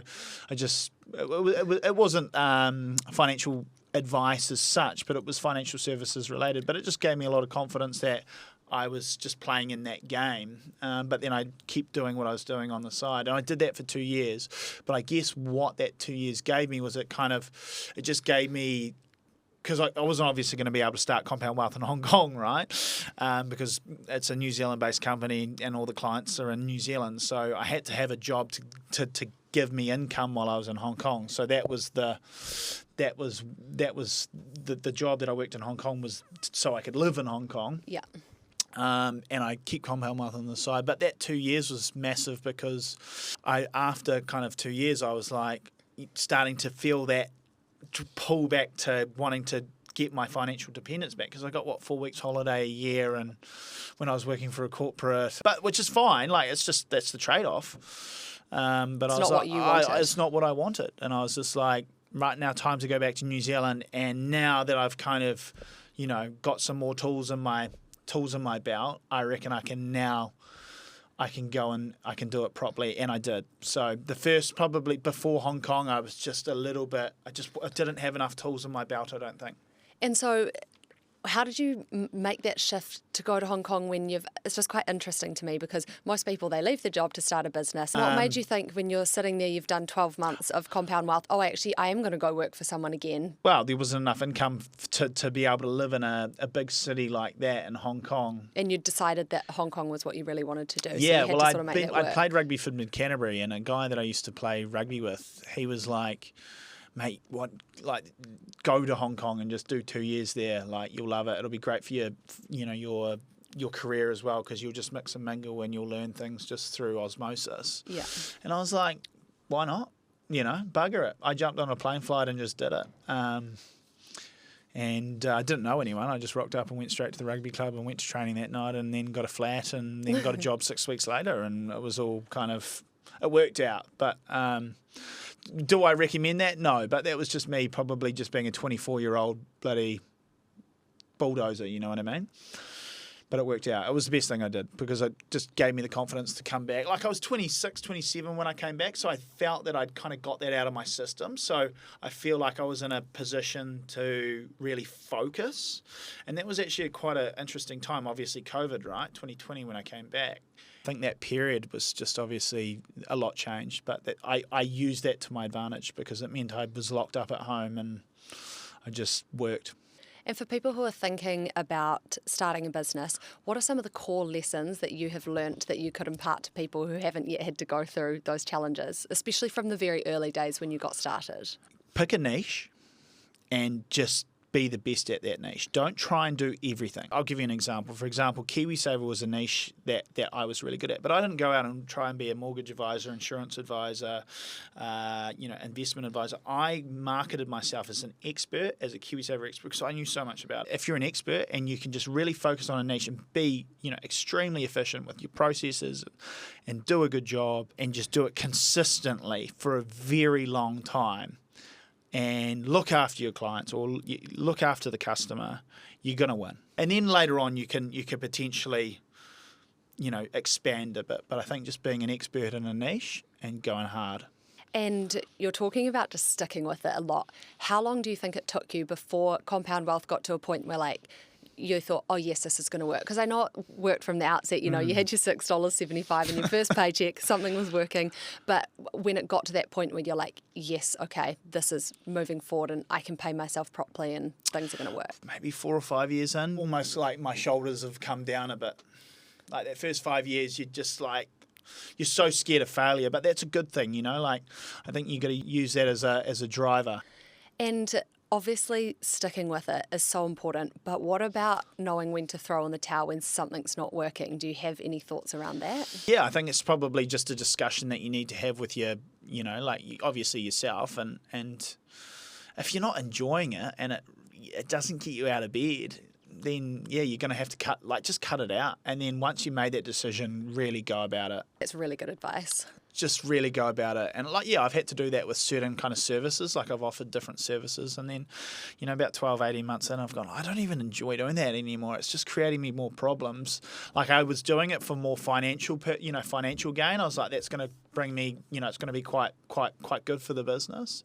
it wasn't financial advice as such, but it was financial services related. But it just gave me a lot of confidence that I was just playing in that game. But then I kept doing what I was doing on the side. And I did that for 2 years. But I guess what that 2 years gave me was it just gave me, because I wasn't obviously going to be able to start Compound Wealth in Hong Kong, right? Because it's a New Zealand-based company and all the clients are in New Zealand. So I had to have a job to give me income while I was in Hong Kong. So that was the job that I worked in Hong Kong, was so I could live in Hong Kong. Yeah. And I keep Compound Wealth on the side. But that 2 years was massive because after kind of 2 years, I was like starting to feel that pull back to wanting to get my financial dependence back, because I got 4 weeks holiday a year, and when I was working for a corporate, but which is fine. Like that's the trade-off. But it's I was not what you wanted. It's not what I wanted, and I was just like, right now, time to go back to New Zealand. And now that I've kind of, got some more tools in my belt, I reckon I can go and I can do it properly, and I did. So the first, probably before Hong Kong, I was just a little bit. I didn't have enough tools in my belt, I don't think. And so, how did you make that shift to go to Hong Kong when it's just quite interesting to me, because most people, they leave the job to start a business. What made you think, when you're sitting there, you've done 12 months of Compound Wealth, actually, I am going to go work for someone again? Well, there wasn't enough income to be able to live in a big city like that in Hong Kong. And you decided that Hong Kong was what you really wanted to do. Yeah, so you had to make that work. I played rugby for Mid-Canterbury, and a guy that I used to play rugby with, he was like, mate, go to Hong Kong and just do 2 years there. Like, you'll love it. It'll be great for your career as well, because you'll just mix and mingle and you'll learn things just through osmosis. Yeah. And I was like, why not? Bugger it. I jumped on a plane flight and just did it. And I didn't know anyone. I just rocked up and went straight to the rugby club and went to training that night, and then got a flat, and then got a job 6 weeks later, and it was all it worked out. But do I recommend that? No, but that was just me probably just being a 24-year-old bloody bulldozer, you know what I mean? But it worked out. It was the best thing I did, because it just gave me the confidence to come back. Like, I was 26, 27 when I came back, so I felt that I'd kind of got that out of my system. So I feel like I was in a position to really focus. And that was actually quite an interesting time. Obviously, COVID, right? 2020 when I came back. I think that period was just obviously a lot changed, but I used that to my advantage, because it meant I was locked up at home and I just worked. And for people who are thinking about starting a business, what are some of the core lessons that you have learnt that you could impart to people who haven't yet had to go through those challenges, especially from the very early days when you got started? Pick a niche and just be the best at that niche. Don't try and do everything. I'll give you an example. For example, KiwiSaver was a niche that I was really good at, but I didn't go out and try and be a mortgage advisor, insurance advisor, investment advisor. I marketed myself as an expert, as a KiwiSaver expert, because I knew so much about it. If you're an expert and you can just really focus on a niche and be, extremely efficient with your processes and do a good job and just do it consistently for a very long time, and look after your clients or look after the customer, you're going to win. And then later on, you can potentially, expand a bit. But I think just being an expert in a niche and going hard. And you're talking about just sticking with it a lot. How long do you think it took you before Compound Wealth got to a point where you thought, oh yes, this is going to work? Because I know it worked from the outset. You had your $6.75 in your first paycheck, something was working. But when it got to that point where you're like, yes, okay, this is moving forward and I can pay myself properly and things are going to work. Maybe 4 or 5 years in, almost like my shoulders have come down a bit. Like that first 5 years, you're just like, you're so scared of failure, but that's a good thing, I think you've got to use that as a driver. And obviously sticking with it is so important, but what about knowing when to throw in the towel when something's not working? Do you have any thoughts around that? Yeah, I think it's probably just a discussion that you need to have with your, obviously yourself, and if you're not enjoying it and it doesn't get you out of bed, then you're going to have to just cut it out. And then once you made that decision, really go about it. That's really good advice. Just really go about it. And I've had to do that with certain kind of services. I've offered different services, and then, about 12, 18 months in, I've gone, I don't even enjoy doing that anymore. It's just creating me more problems. I was doing it for more financial gain. I was like, that's going to bring me, it's going to be quite good for the business.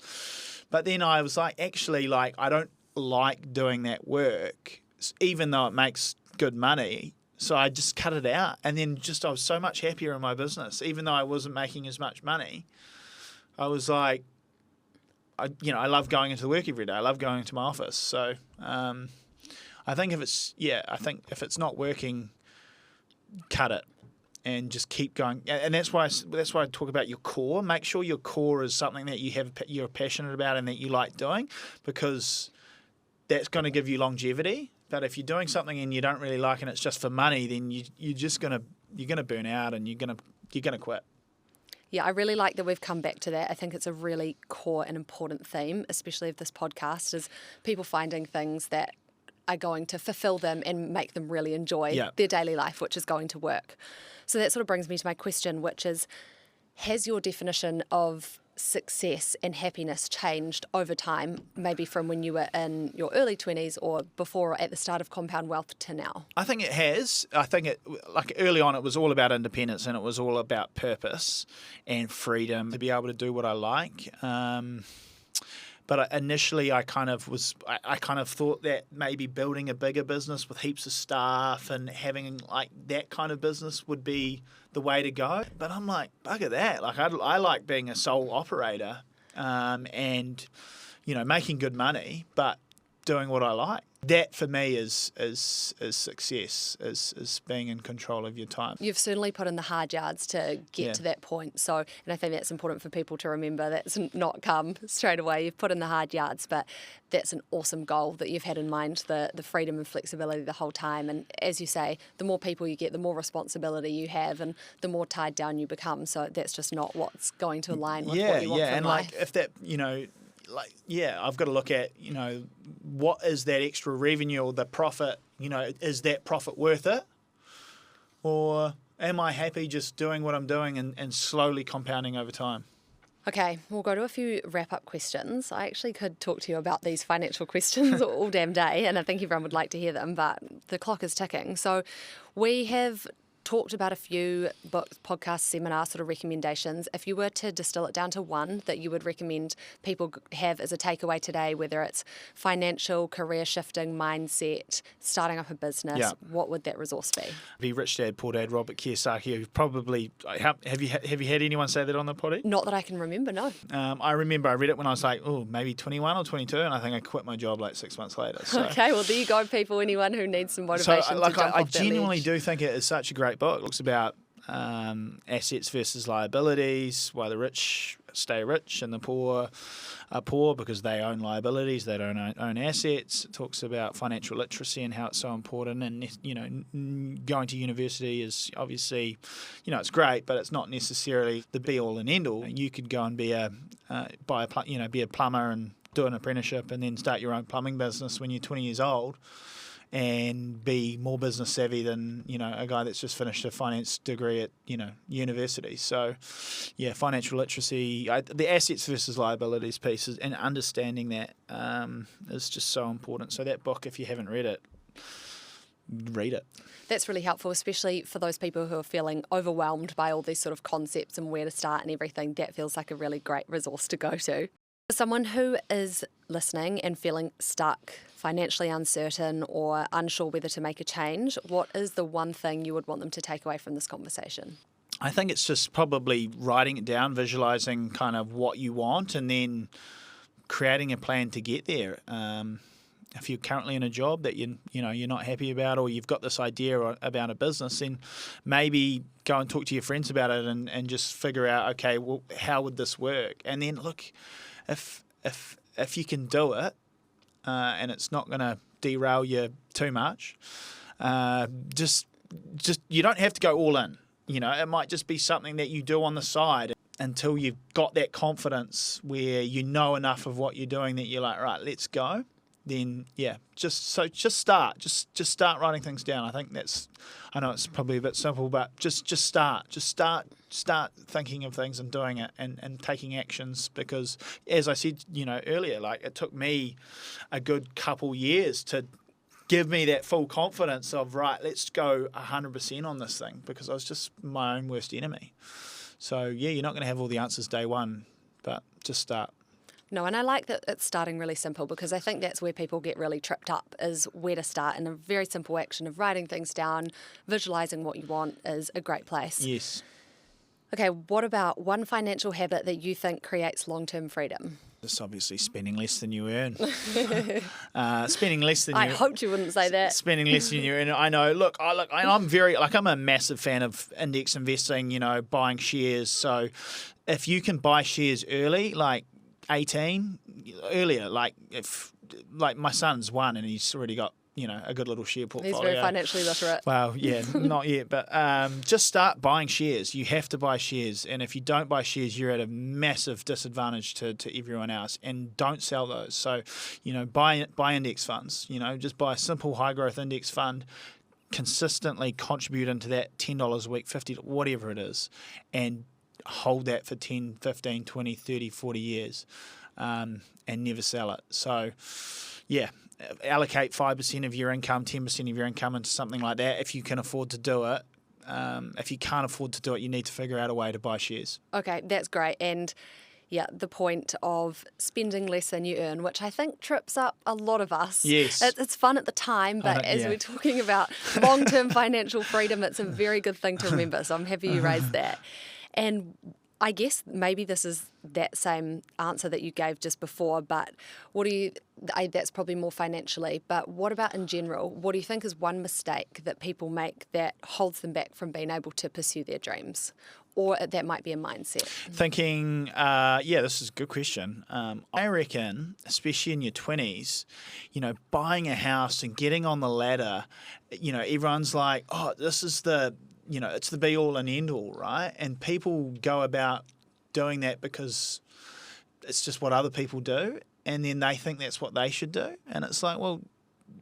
But then I was like, actually, I don't like doing that work, even though it makes good money. So I just cut it out, and then I was so much happier in my business, even though I wasn't making as much money. I was like, I love going into the work every day. I love going to my office. So I think if it's not working, cut it and just keep going. And that's why I talk about your core. Make sure your core is something that you're passionate about and that you like doing, because that's going to give you longevity. But if you're doing something and you don't really like and it's just for money, then you're gonna burn out and you're gonna quit. Yeah, I really like that we've come back to that. I think it's a really core and important theme, especially of this podcast, is people finding things that are going to fulfill them and make them really enjoy their daily life, which is going to work. So that sort of brings me to my question, which is, has your definition of success and happiness changed over time, maybe from when you were in your early 20s or before at the start of Compound Wealth to now? I think it has. I think early on it was all about independence and it was all about purpose and freedom to be able to do what I like. But initially I kind of thought that maybe building a bigger business with heaps of staff and having that kind of business would be the way to go. But I'm like, bugger that. I like being a sole operator and, making good money, but doing what I like. That for me is success, is being in control of your time. You've certainly put in the hard yards to get to that point. So, and I think that's important for people to remember. That's not come straight away. You've put in the hard yards, but that's an awesome goal that you've had in mind, the freedom and flexibility the whole time. And as you say, the more people you get, the more responsibility you have and the more tied down you become. So that's just not what's going to align with what you want from life. If that, I've got to look at, what is that extra revenue or the profit, is that profit worth it? Or am I happy just doing what I'm doing and slowly compounding over time? Okay, we'll go to a few wrap-up questions. I actually could talk to you about these financial questions all damn day, and I think everyone would like to hear them, but the clock is ticking. So we have talked about a few books, podcasts, seminars, sort of recommendations. If you were to distill it down to one that you would recommend people have as a takeaway today, whether it's financial, career shifting, mindset, starting up a business, what would that resource be? Be Rich Dad, Poor Dad, Robert Kiyosaki. Probably, have you had anyone say that on the potty? Not that I can remember, no. I remember I read it when I was maybe 21 or 22, and I think I quit my job 6 months later. So. Okay, well there you go, people. Anyone who needs some motivation to jump off I that genuinely ledge. Do think it is such a great book. It looks about assets versus liabilities, why the rich stay rich and the poor are poor because they own liabilities, they don't own assets. It talks about financial literacy and how it's so important, and going to university is obviously, it's great, but it's not necessarily the be all and end all. You could go and be a plumber and do an apprenticeship and then start your own plumbing business when you're 20 years old and be more business savvy than, a guy that's just finished a finance degree at, university. So, yeah, financial literacy, the assets versus liabilities pieces, and understanding that is just so important. So that book, if you haven't read it, read it. That's really helpful, especially for those people who are feeling overwhelmed by all these sort of concepts and where to start and everything. That feels like a really great resource to go to. For someone who is listening and feeling stuck, financially uncertain or unsure whether to make a change, what is the one thing you would want them to take away from this conversation? I think it's just probably writing it down, visualizing kind of what you want, and then creating a plan to get there. If you're currently in a job that you're not happy about, or you've got this idea about a business, then maybe go and talk to your friends about it and just figure out, okay, well, how would this work? And then look, if you can do it, and it's not going to derail you too much, just you don't have to go all in. It might just be something that you do on the side until you've got that confidence where you know enough of what you're doing that you're like, right, let's go. Then just start. Just start writing things down. I think I know it's probably a bit simple, but just start. Just start thinking of things and doing it and taking actions, because as I said, earlier, like, it took me a good couple years to give me that full confidence of, right, let's go 100% on this thing, because I was just my own worst enemy. So you're not going to have all the answers day one, but just start. No, and I like that it's starting really simple, because I think that's where people get really tripped up, is where to start. And a very simple action of writing things down, visualising what you want is a great place. Yes. Okay, what about one financial habit that you think creates long-term freedom? It's obviously spending less than you earn. Spending less than I hoped you wouldn't say that. Spending less than you earn. I know. Look, I'm a massive fan of index investing, buying shares. So if you can buy shares early, like 18, earlier, like my son's one and he's already got, a good little share portfolio. He's very financially literate. Well, yeah, not yet, but just start buying shares. You have to buy shares, and if you don't buy shares, you're at a massive disadvantage to everyone else, and don't sell those. So, buy index funds. Just buy a simple high growth index fund, consistently contribute into that $10 a week, $50, whatever it is, and hold that for 10, 15, 20, 30, 40 years, and never sell it. So, allocate 5% of your income, 10% of your income into something like that if you can afford to do it. If you can't afford to do it, you need to figure out a way to buy shares. Okay, that's great. And the point of spending less than you earn, which I think trips up a lot of us. Yes. It's fun at the time, but as we're talking about long-term financial freedom, it's a very good thing to remember. So I'm happy you raised that. And I guess maybe this is that same answer that you gave just before, but that's probably more financially, but what about in general? What do you think is one mistake that people make that holds them back from being able to pursue their dreams? Or that might be a mindset? Thinking, this is a good question. I reckon, especially in your 20s, buying a house and getting on the ladder, everyone's like, oh, this is it's the be all and end all, right? And people go about doing that because it's just what other people do, and then they think that's what they should do. And it's like, well,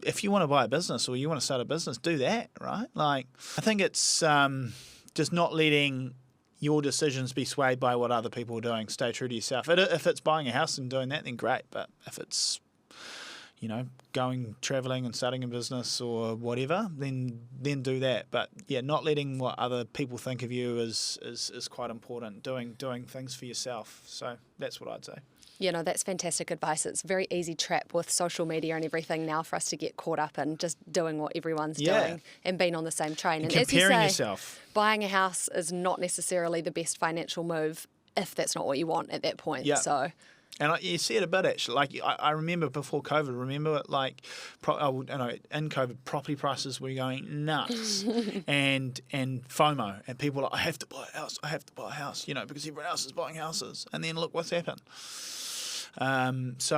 if you want to buy a business or you want to start a business, do that, right? Like, I think it's just not letting your decisions be swayed by what other people are doing. Stay true to yourself. If it's buying a house and doing that, then great. But if it's going traveling and starting a business or whatever, then do that. But not letting what other people think of you is quite important. Doing things for yourself. So that's what I'd say. That's fantastic advice. It's a very easy trap with social media and everything now for us to get caught up in just doing what everyone's doing and being on the same train. And comparing as you say, yourself. Buying a house is not necessarily the best financial move if that's not what you want at that point. Yeah. So. And you see it a bit, actually. Like, I remember before COVID, in COVID, property prices were going nuts and FOMO. And people were like, I have to buy a house, because everyone else is buying houses. And then look what's happened. If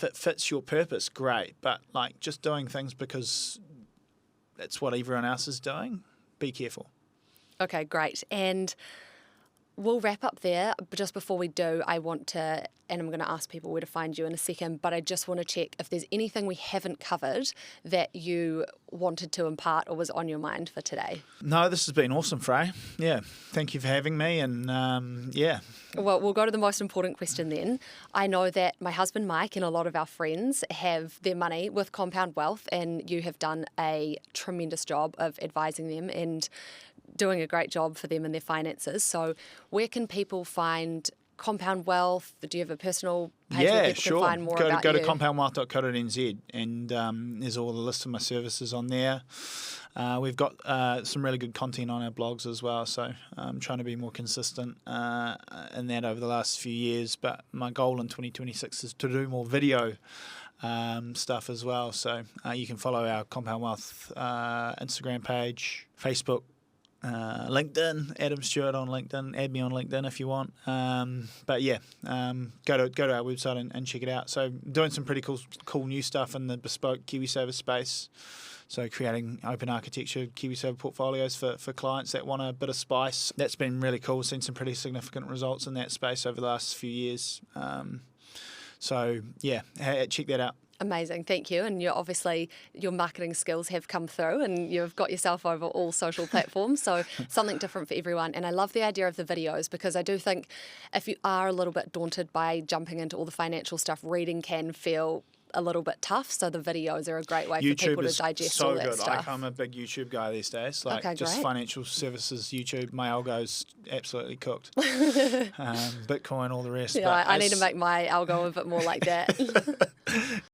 it fits your purpose, great. But, just doing things because that's what everyone else is doing, be careful. Okay, great. And we'll wrap up there. But just before we do, I want to, and I'm going to ask people where to find you in a second, but I just want to check if there's anything we haven't covered that you wanted to impart or was on your mind for today. No, this has been awesome, Frey. Yeah, thank you for having me. And Well, we'll go to the most important question then. I know that my husband Mike and a lot of our friends have their money with Compound Wealth, and you have done a tremendous job of advising them and doing a great job for them and their finances. So where can people find Compound Wealth? Do you have a personal page where people sure. can find more about go you? to compoundwealth.co.nz, and there's all the list of my services on there. We've got some really good content on our blogs as well, so I'm trying to be more consistent in that over the last few years. But my goal in 2026 is to do more video stuff as well. So you can follow our Compound Wealth Instagram page, Facebook, LinkedIn, Adam Stewart on LinkedIn. Add me on LinkedIn if you want. But yeah, go to our website and check it out. So doing some pretty cool new stuff in the bespoke KiwiSaver space. So creating open architecture KiwiSaver portfolios for clients that want a bit of spice. That's been really cool. Seen some pretty significant results in that space over the last few years. So yeah, check that out. Amazing, thank you. And your marketing skills have come through and you've got yourself over all social platforms, so something different for everyone. And I love the idea of the videos, because I do think if you are a little bit daunted by jumping into all the financial stuff, reading can feel a little bit tough, so the videos are a great way for people to digest all that stuff. I'm a big YouTube guy these days. Okay, just great. Financial services YouTube, my algo's absolutely cooked. Bitcoin, all the rest. Yeah, but I need to make my algo a bit more like that.